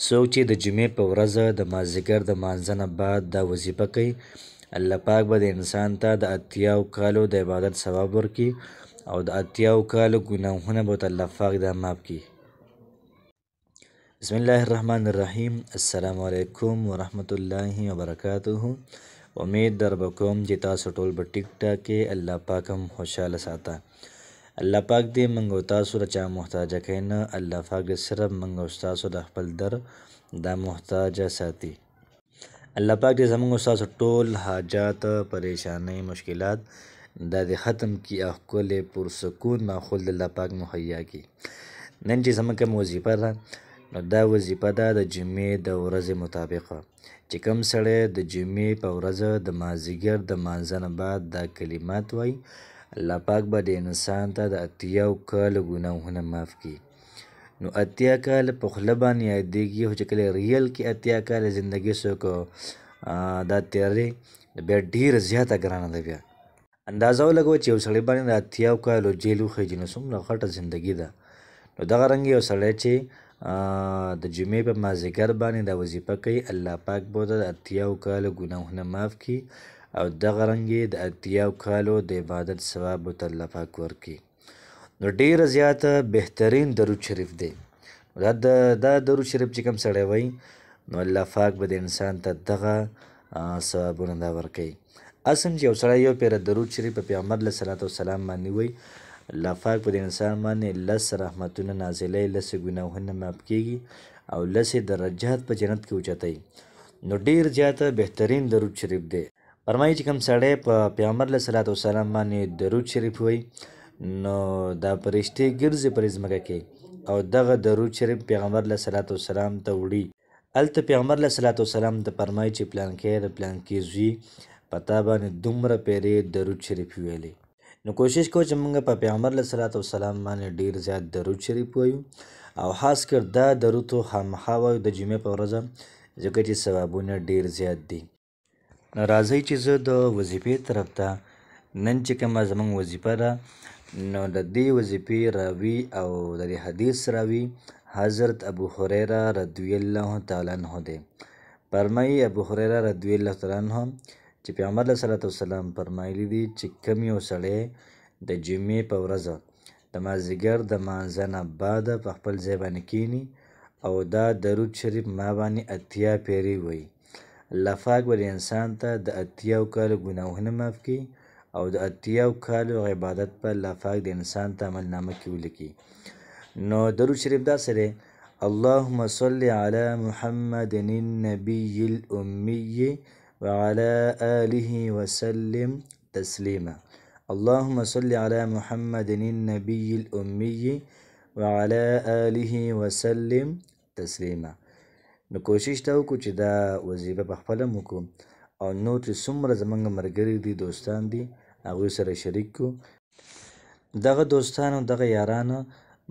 څوک چې د جمعې په ورځ د مازدیګر د مانځه نه بعد دا وظیفه کوي، الله پاک به د انسان ته د 80 کالو د عبادت ثواب ورکړي او د 80 کالو ګناهونه به ورته الله پاک دا معاف کړي. بسم الله الرحمن الرحیم. السلام علیکم ورحمت الله وبرکاته. امید در بکوم چې تاسو ټول به ټیک ټاک کې، الله پاک هم خوشحاله ساته. الله پاک دې موږ او تاسو د چا محتاجه کوي نه، الله پاک دې صرف موږ او تاسو د خپل در دا محتاجه ساتي. الله پاک دې زموږ او تاسو ټول حاجات، پریشانۍ، مشکلات دا دې ختم کړي او ښکلی پرسکون ماحول د الله پاک مهیا کړي. نن چې زموږ کوم وظیفه ده نو دا وظیفه ده د جمعې د ورځې مطابق، چې کوم سړی د جمعې په ورځ د مازدیګر د مانځه نه بعد دا کلمات وایي، الله پاک به د انسان ته د 80 کالو ګناهونه معاف کړي. نو 80 کاله په خوله باندې یادېږي، خو چې کله ریل کې 80 کاله زندګي څوک دا تېروي بیا ډېره زیاته ګرانه ده. بیا اندازه ولګوه چې یو سړی باندې د 80 کالو جیل وخېږي نو څومره غټه زندګي ده. نو دغه رنګ یو سړی چې د جمعې په مازدیګر باندې دا وظیفه کوي، الله پاک به د 80 کالو ګناهونه معاف کړي او دغه رنګ یې د 80 کالو د عبادت ثواب به ورته الله پاک ورکړي. نو ډېره زیاته بهترین درود شریف دی. دا درود شریف چې کوم سړی وایي نو الله پاک به د انسان ته دغه ثوابونه دا ورکوي. اصل چې یو سړی یو پیره درود شریف په پیغمبر علیه صلات وسلام باندې وایي، الله پاک په دې انسان باندې 10 رحمتونه نازلوي، 10 ګناهونه معاف کېږي او 10 درجات په جنت کې اوچتوي. نو ډېر زیاته بهترین درود شریف دی. فرمایي چې کوم سړی په پیغمبر علیه صلات وسلام باندې درود شریف وایي نو دا فرشتې ګرځي پر ځمکه کې او دغه درود شریف پیغمبر علیه صلات وسلام ته وړي. هلته پیغمبر علیه صلات وسلام ته فرمایي چې پلانکی د پلانکي زوی په تا باندې دومره پیرې درود شریف ویلي. نو کوشش کوو چې موږ په پیغمبر علیه صلات وسلام باندې ډېر زیات درود شریف وایو او خاص کر دا درود خامخا وایو د جمعې په ورځ، ځکه چې ثوابونه ډېر زیات دي. نو راځئ چې زه د وظیفې طرف ته نن چې کومه زموږ وظیفه ده نو د دې وظیفې راوي او د دې حدیث راوي حضرت ابو هریره رضی الله تعالی عنه دی. فرمایي ابو هریره رضی الله تعالی عنه چې پیغمبر علیه صلات وسلام فرمایلی دي چې کوم یو سړی د جمعې په ورځ د مازدیګر د مانځه نه بعد په خپل ځای باندې کښېني او دا درود شریف ما باندې 80 پیرې وایي، الله پاک به انسان ته د 80 کالو ګناهونه معاف کړي او د 80 کالو عبادت په الله پاک د انسان ته عملنامه کې ولیکي. نو درود شریف داسې دی: اللهم صل علی محمد النبي الأمي وعلى آله وسلم تسلیما. اللهم صل علی محمد النبي الأمي وعلى آله وسلم تسلیما. نو کوشش ته وکړو چې دا وظیفه په خپله هم وکړو او نور چې څومره زموږ ملګري دي، دوستان دي، هغوی سره شریک کړو. دغه دوستان او دغه یاران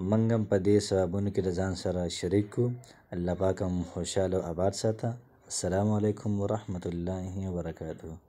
موږ هم په دې ثوابونو کې د ځان سره شریک کړو. الله پاک هم خوشحاله او آباد ساته. السلام علیکم ورحمت الله وبرکاته.